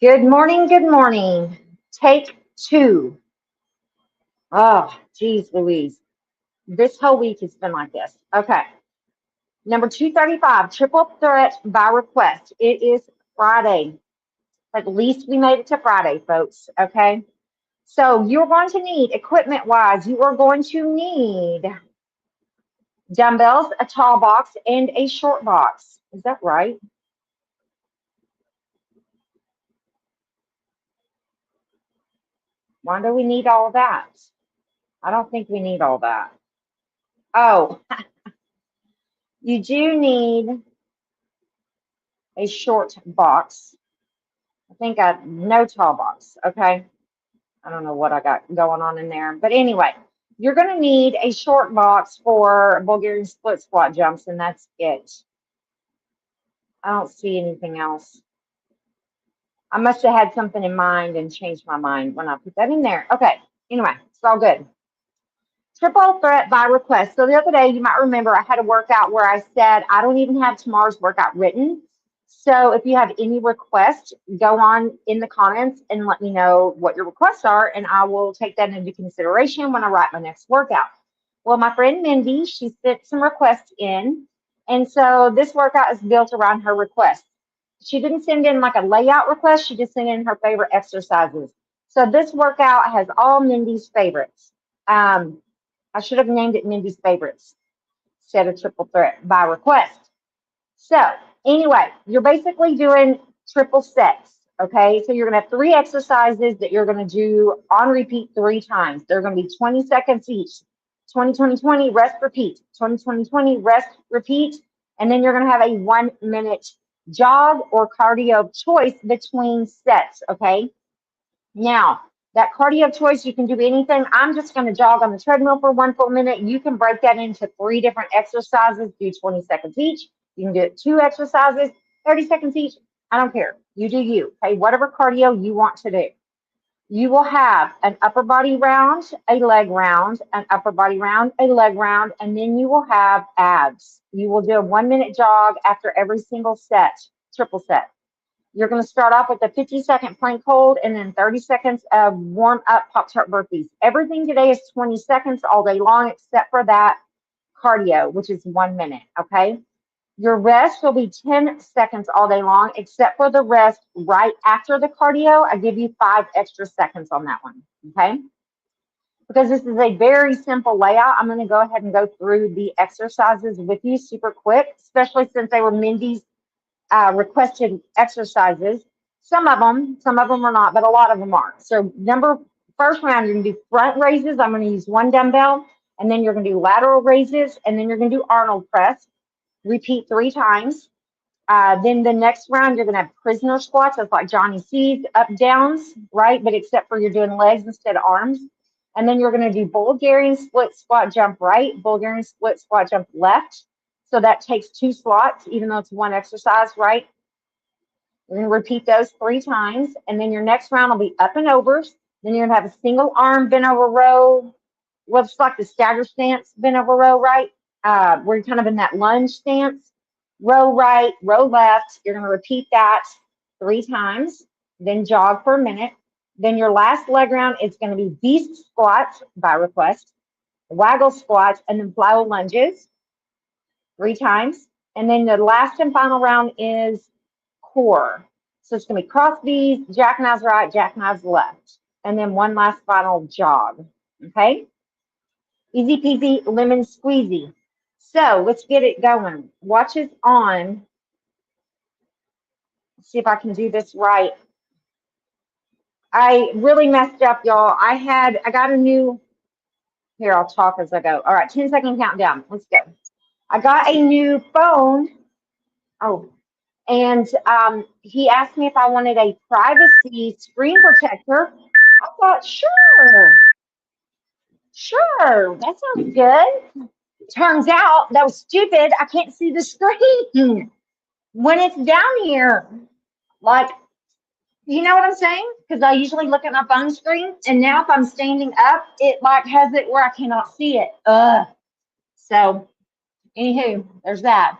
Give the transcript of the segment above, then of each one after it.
Good morning, good morning. Take two. Oh, geez, Louise. This whole week has been like this. Okay. Number 235, triple threat by request. It is Friday. At least we made it to Friday, folks. Okay. So you're going to need, equipment wise, you are going to need dumbbells, a tall box, and a short box. Is that right? Why do we need all that? I don't think we need all that. Oh, you do need a short box. I think no tall box. Okay. I don't know what I got going on in there. But anyway, you're going to need a short box for Bulgarian split squat jumps, and that's it. I don't see anything else. I must have had something in mind and changed my mind when I put that in there. Okay. Anyway, it's all good. Triple threat by request. So the other day, you might remember I had a workout where I said, I don't even have tomorrow's workout written. So if you have any requests, go on in the comments and let me know what your requests are, and I will take that into consideration when I write my next workout. Well, my friend Mindy, she sent some requests in, and so this workout is built around her requests. She didn't send in like a layout request, she just sent in her favorite exercises. So this workout has all Mindy's favorites. I should have named it Mindy's favorites instead of triple threat by request. So anyway, you're basically doing triple sets. Okay, so you're going to have three exercises that you're going to do on repeat three times. They're going to be 20 seconds each. 20, 20, 20, rest, repeat. 20, 20, 20, rest, repeat. And then you're going to have a 1 minute jog or cardio of choice between sets. Okay, now that cardio of choice, you can do anything. I'm just going to jog on the treadmill for 1 full minute. You can break that into three different exercises, do 20 seconds each. You can do it two exercises, 30 seconds each. I don't care. You do you. Okay, whatever cardio you want to do. You will have an upper body round, a leg round, an upper body round, a leg round, and then you will have abs. You will do a 1 minute jog after every single set, triple set. You're going to start off with a 50-second plank hold and then 30 seconds of warm up Pop-Tart burpees. Everything today is 20 seconds all day long except for that cardio, which is 1 minute. Okay. Your rest will be 10 seconds all day long, except for the rest right after the cardio. I give you 5 extra seconds on that one. Okay. Because this is a very simple layout, I'm going to go ahead and go through the exercises with you super quick, especially since they were Mindy's requested exercises. Some of them are not, but a lot of them are. So first round, you're going to do front raises. I'm going to use one dumbbell, and then you're going to do lateral raises, and then you're going to do Arnold press. Repeat 3 times. Then the next round, you're going to have prisoner squats. That's like Johnny C's up downs, right? But except for you're doing legs instead of arms. And then you're going to do Bulgarian split squat jump right, Bulgarian split squat jump left. So that takes 2 slots, even though it's one exercise, right? You're going to repeat those 3 times. And then your next round will be up and overs. Then you're going to have a single arm bent over row. What's like the stagger stance bent over row, right? Where you're kind of in that lunge stance. Row right, row left. You're going to repeat that 3 times. Then jog for a minute. Then your last leg round is going to be beast squats by request, waggle squats, and then flow lunges 3 times. And then the last and final round is core. So it's going to be cross V's, jackknives right, jackknives left. And then one last final jog. Okay? Easy peasy, lemon squeezy. So let's get it going. Watch us on. Let's see if I can do this right. I really messed up, y'all. I got a new, here, I'll talk as I go. All right, 10-second countdown. Let's go. I got a new phone. Oh, and he asked me if I wanted a privacy screen protector. I thought, sure, that sounds good. Turns out that was stupid. I can't see the screen when it's down here. Like, you know what I'm saying? Because I usually look at my phone screen, and now if I'm standing up, it like has it where I cannot see it. So, anywho, there's that.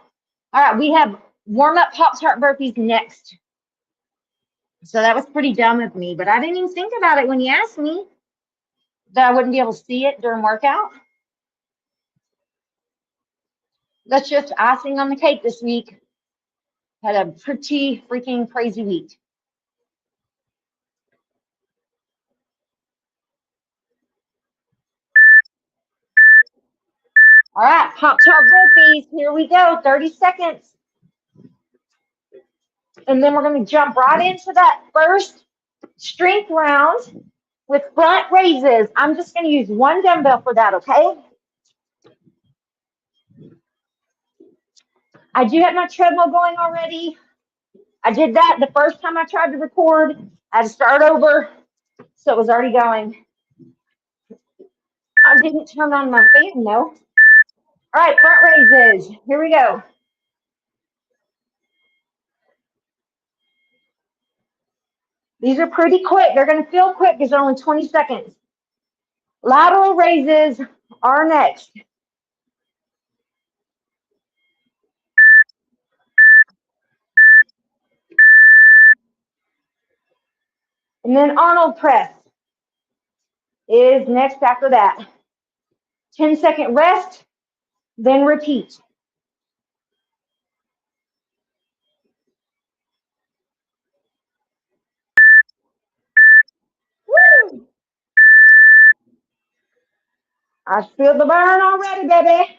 All right, we have warm-up Pop-Tart burpees next. So that was pretty dumb of me, but I didn't even think about it when you asked me that I wouldn't be able to see it during workout. That's just icing on the cake this week. Had a pretty freaking crazy week. All right, Pop-Tart burpees. Here we go. 30 seconds. And then we're going to jump right into that first strength round with front raises. I'm just going to use one dumbbell for that, okay? I do have my treadmill going already. I did that the first time I tried to record. I had to start over, so it was already going. I didn't turn on my fan, though. All right, front raises. Here we go. These are pretty quick. They're going to feel quick because they're only 20 seconds. Lateral raises are next. And then Arnold press is next after that. 10-second rest, then repeat. Woo! I feel the burn already, baby.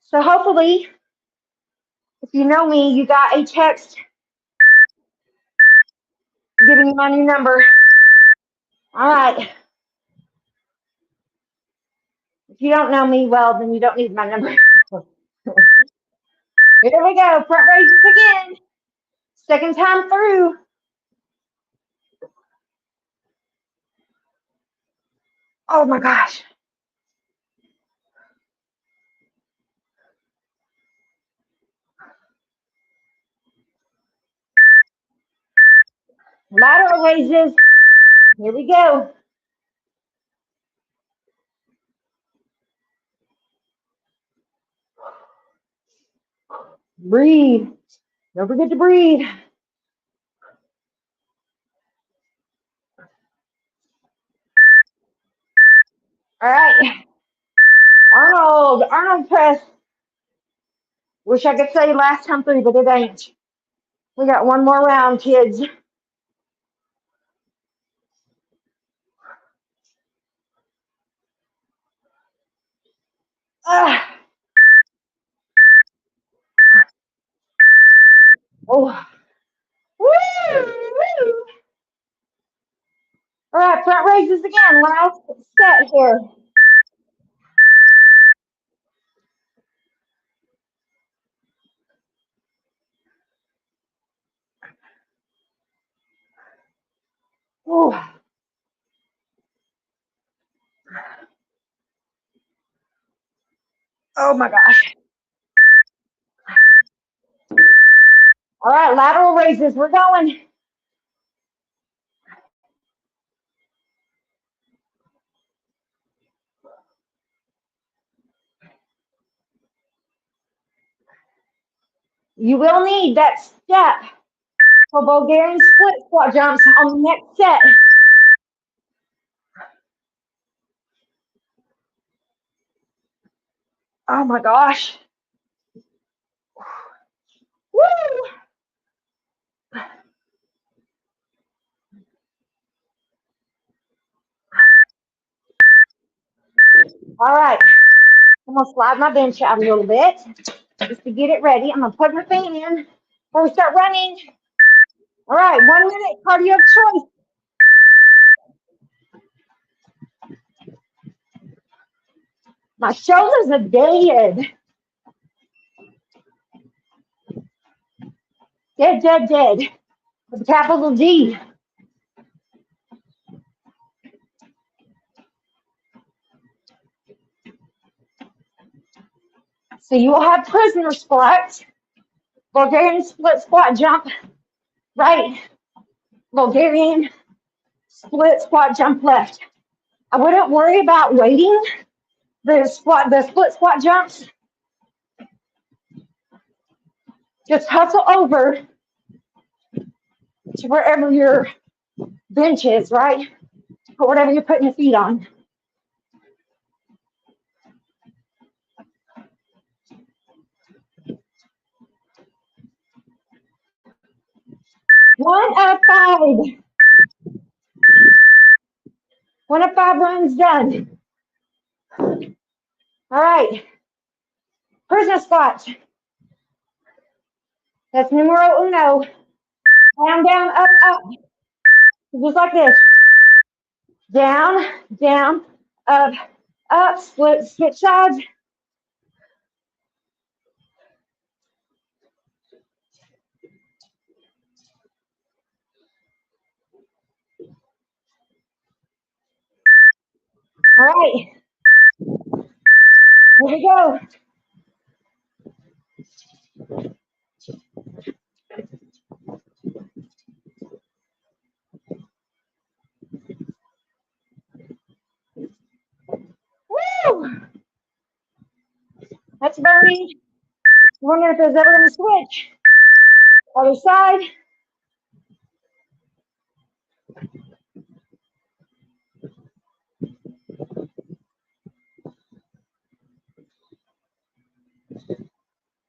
So hopefully, if you know me, you got a text giving you my new number. All right. If you don't know me, well, then you don't need my number. Here we go. Front raises again. Second time through. Oh my gosh. Lateral raises. Here we go. Breathe. Don't forget to breathe. All right. Arnold press. Wish I could say last time through, but it ain't. We got one more round, kids. Oh. Woo! Woo! All right, front raises again. Last set here. Ooh. Oh my gosh. All right, lateral raises. We're going. You will need that step for Bulgarian split squat jumps on the next set. Oh my gosh. Woo! All right. I'm going to slide my bench out a little bit just to get it ready. I'm going to put my fan in before we start running. All right, 1 minute cardio of choice. My shoulders are dead. Dead. With a capital D. So you will have prisoner squats, Bulgarian split squat jump right, Bulgarian split squat jump left. I wouldn't worry about waiting the split squat jumps, just hustle over to wherever your bench is, right? Or whatever you're putting your feet on. One of five. One of five runs done. All right. Prisoner squats. That's numero uno. Down, down, up, up. Just like this. Down, down, up, up. Split, switch sides. All right. Here we go. Woo! That's Bernie. Wondering if there's ever going to switch. Other side.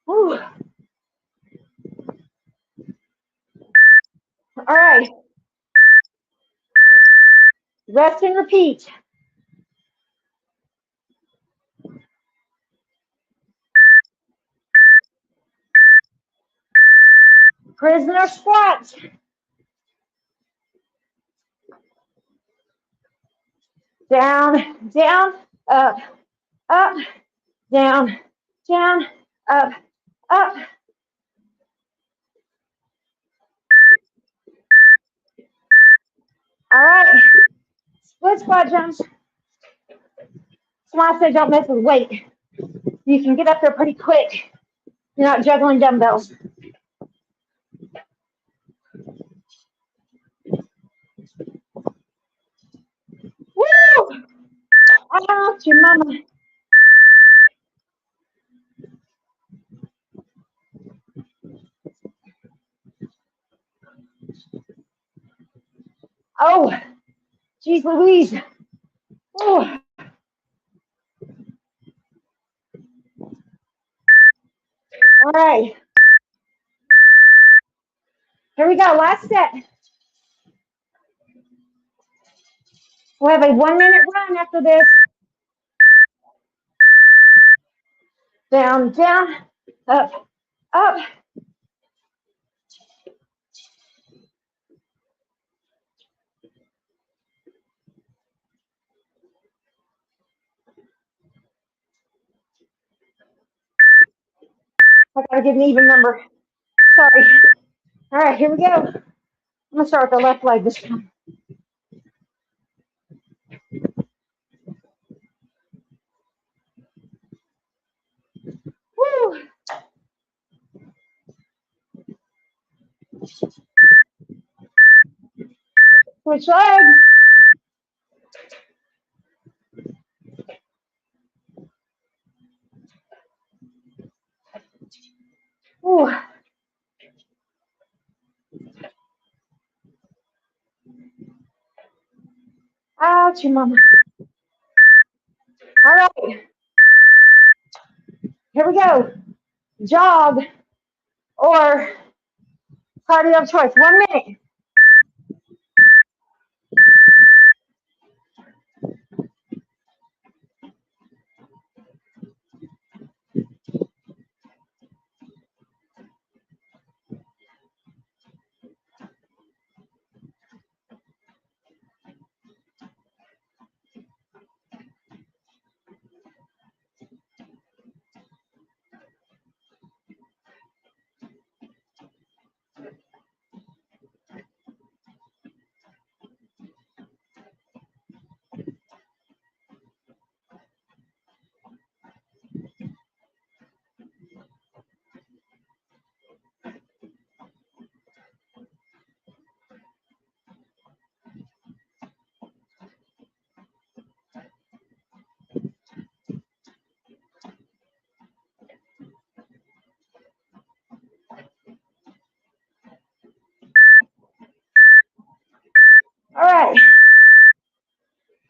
Woo. All right. Rest and repeat. Prisoner squats. Down, down, up, up, down, down, up, up. All right. Split squat jumps. That's why I say don't mess with weight. You can get up there pretty quick. You're not juggling dumbbells. Woo! Ouch, your mama. Oh, geez Louise. Oh. All right. Here we go. Last set. We'll have a 1 minute run after this. Down, down, up, up. I gotta get an even number. Sorry. All right, here we go. I'm gonna start with the left leg this time. Woo! Switch legs. Ooh. Ouch, your mama. All right. Here we go. Jog or cardio of choice. 1 minute.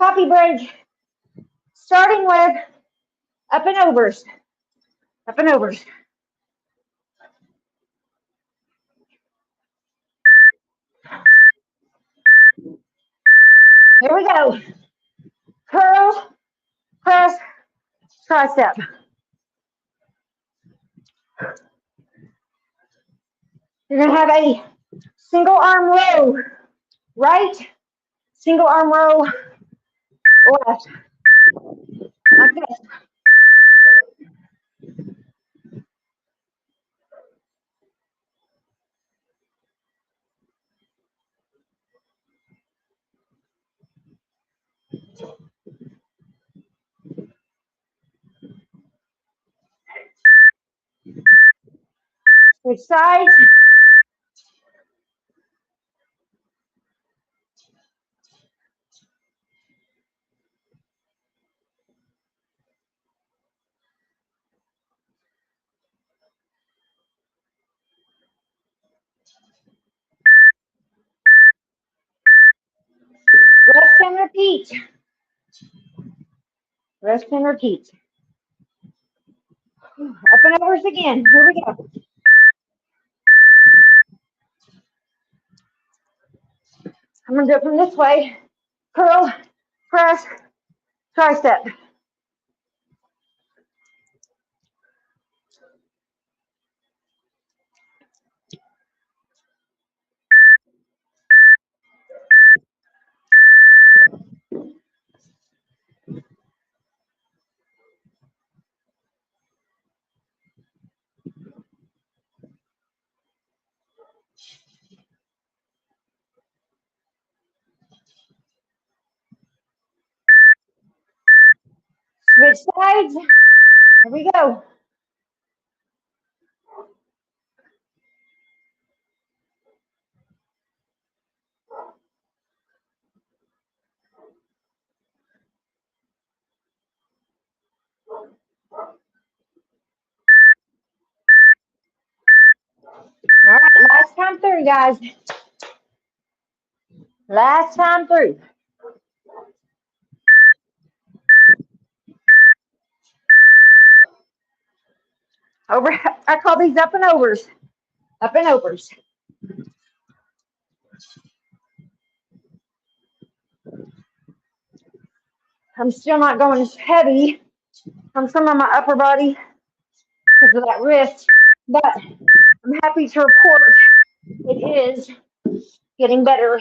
Coffee break. Starting with up and overs. Up and overs. Here we go. Curl, press, tricep. You're going to have a single arm row right, single arm row left. Like this. Switch sides. Rest and repeat. Rest and repeat. Up and overs again. Here we go. I'm going to do it from this way. Curl, press, tricep. Switch sides. Here we go. All right, last time through, guys. Last time through. Over, I call these up and overs. Up and overs. I'm still not going as heavy on some of my upper body because of that wrist, but I'm happy to report it is getting better.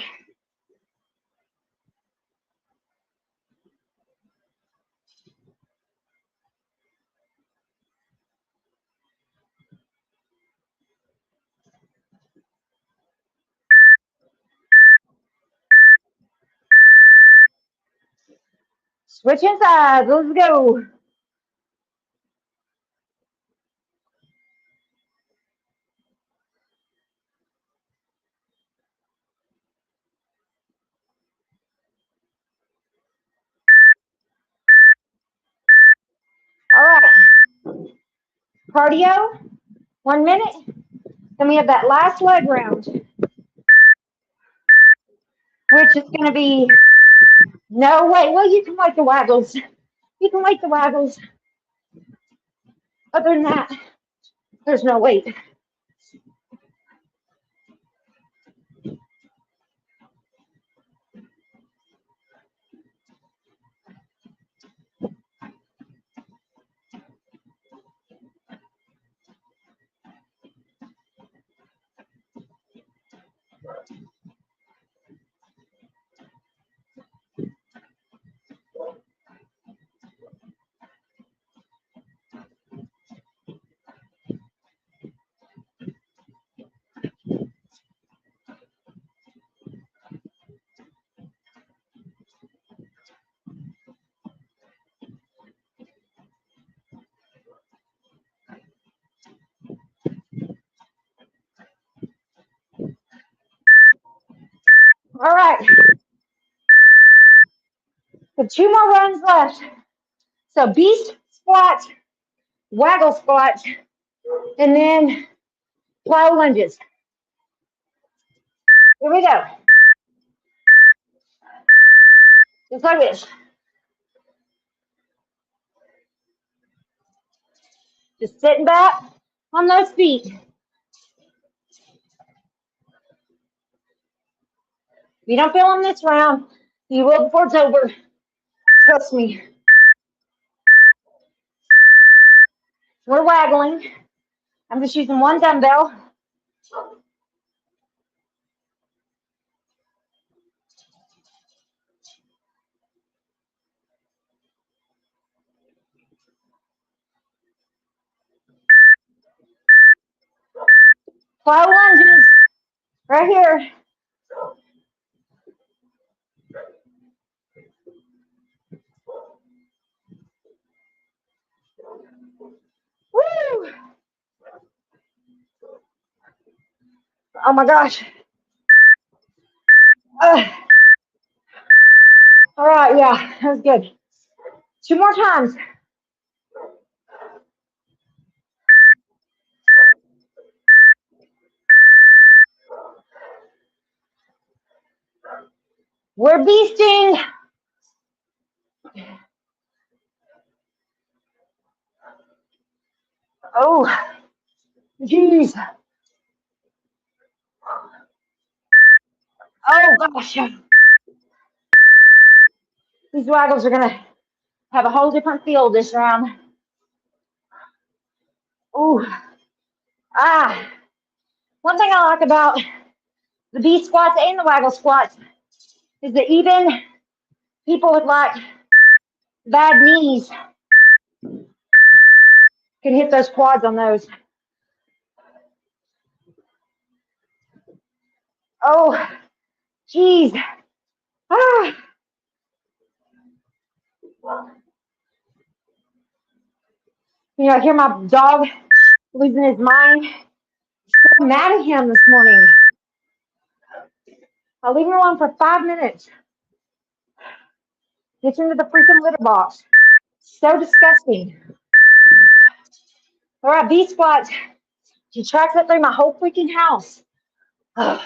Switching sides, let's go. All right, cardio, 1 minute. Then we have that last leg round, which is going to be, no, wait, well, you can like the waggles. You can like the waggles. Other than that, there's no weight. All right. So 2 more runs left. So beast squat, waggle squat, and then plow lunges. Here we go. Just like this. Just sitting back on those feet. If you don't feel them this round, you will before it's over. Trust me. We're waggling. I'm just using one dumbbell. Plyo lunges right here. Woo! Oh my gosh. All right, yeah, that was good. 2 more times. We're beasting. Oh, jeez. Oh gosh. These waggles are gonna have a whole different feel this round. Ooh. Ah. One thing I like about the B squats and the waggle squats is that even people with like bad knees can hit those quads on those. Oh, geez. Ah. You know, I hear my dog losing his mind. I'm mad at him this morning. I'll leave him alone for 5 minutes. Gets into the freaking litter box. So disgusting. All right, B squats. She tracks it through my whole freaking house. If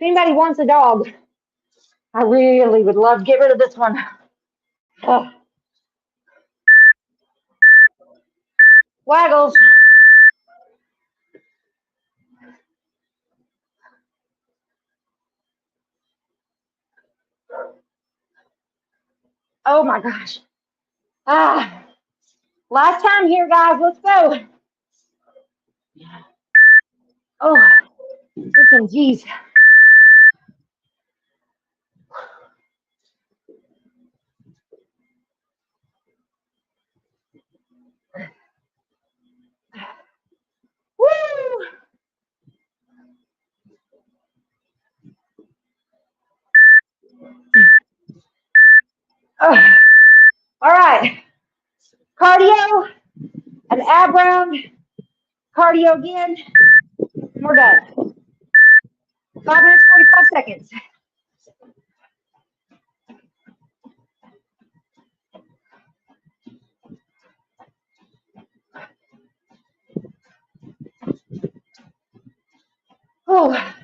anybody wants a dog, I really would love to get rid of this one. Waggles. Oh my gosh. Ah. Last time here, guys. Let's go. Oh, freaking geez. Woo! Oh. All right. Cardio, an ab round, cardio again. We're done. 5 minutes, 45 seconds. Oh.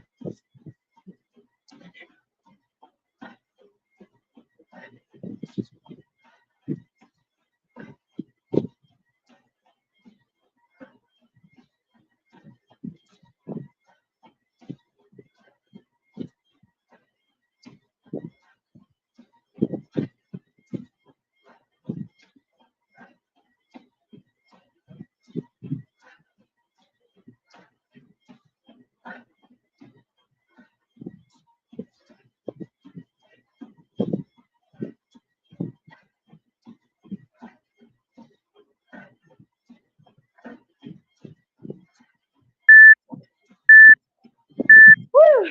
Woo.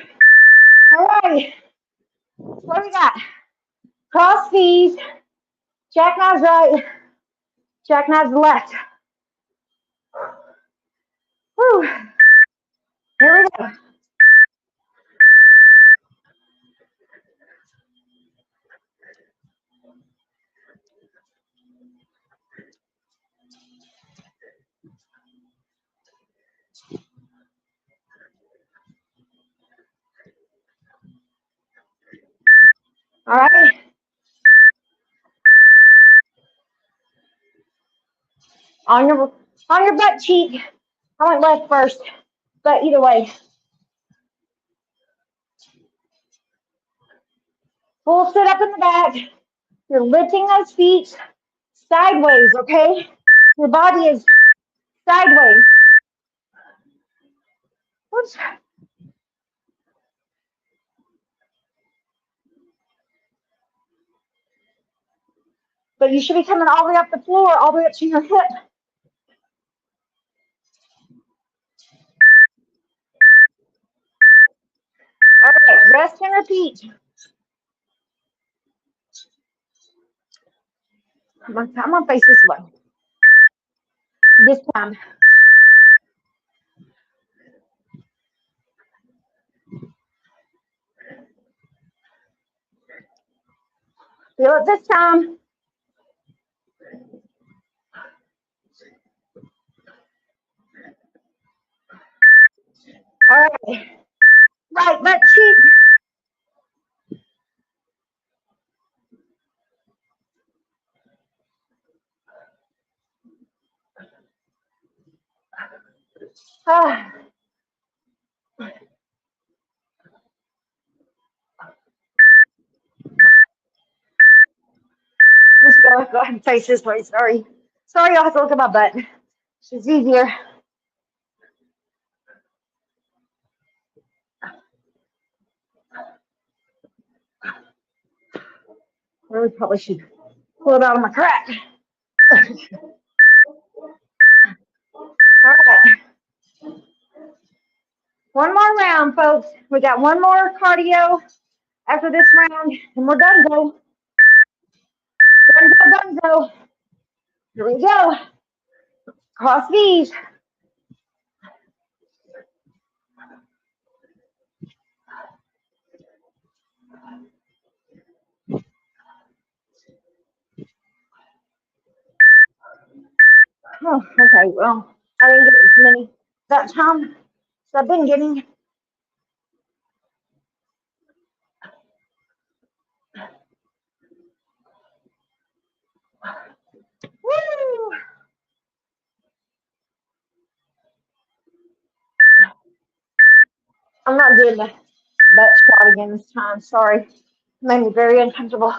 All right. What do we got? Cross knees, jackknives right, jackknives left. Woo. Here we go. All right. On your butt cheek. I went left first, but either way. Full sit up in the back. You're lifting those feet sideways, okay? Your body is sideways. Oops. But you should be coming all the way up the floor, all the way up to your hip. All right, rest and repeat. I'm gonna face this way. This time. Feel it this time. All right. Right butt cheek. Ah. Let's go ahead and face this way. Sorry. Sorry, I'll have to look at my butt. It's easier. I really probably should pull it out of my crack. All right. One more round, folks. We got one more cardio after this round, and we're done, though. Done. Here we go. Cross these. Oh, okay. Well, I didn't get as many that time as I've been getting. Woo! I'm not doing the butt squat again this time. Sorry. It made me very uncomfortable.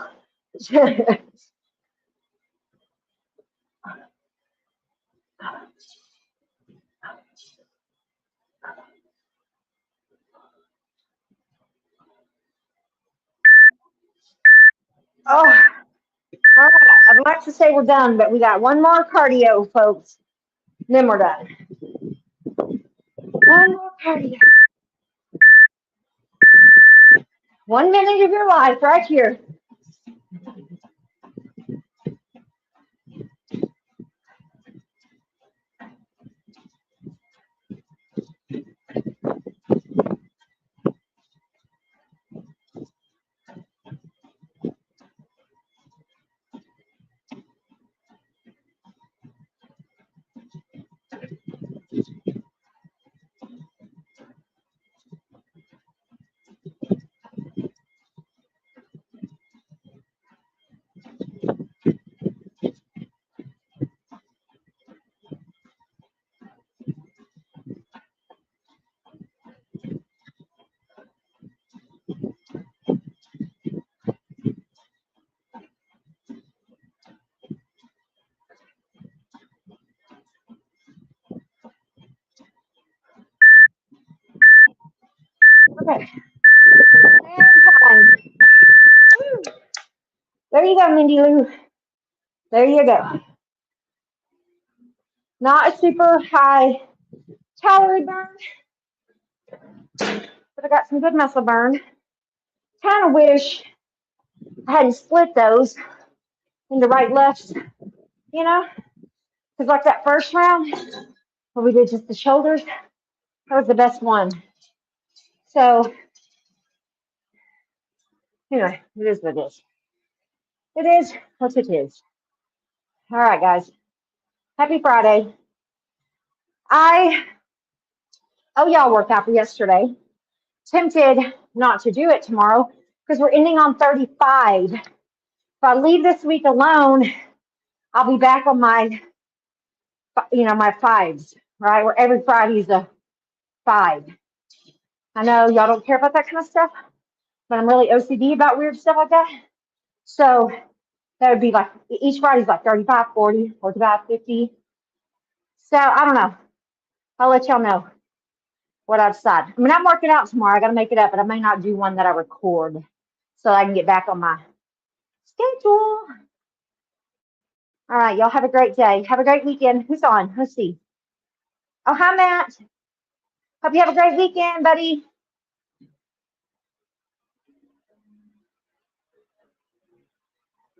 Oh, all right. I'd like to say we're done, but we got one more cardio, folks. Then we're done. One more cardio. 1 minute of your life right here. Okay. And time. Woo. There you go, Mindy Lou. There you go. Not a super high calorie burn, but I got some good muscle burn. Kind of wish I hadn't split those into right lefts, you know? Because like that first round where we did just the shoulders, that was the best one. So, anyway, it is what it is. It is what it is. All right, guys. Happy Friday. Y'all worked out yesterday. Tempted not to do it tomorrow because we're ending on 35. If I leave this week alone, I'll be back on my, my fives, right? Where every Friday is a 5. I know y'all don't care about that kind of stuff, but I'm really OCD about weird stuff like that. So that would be like, each Friday's like 35, 40, 45, 50. So I don't know. I'll let y'all know what I decide. I mean, I'm working out tomorrow. I got to make it up, but I may not do one that I record so I can get back on my schedule. All right, y'all have a great day. Have a great weekend. Who's on? Let's see. Oh, hi, Matt. Hope you have a great weekend, buddy.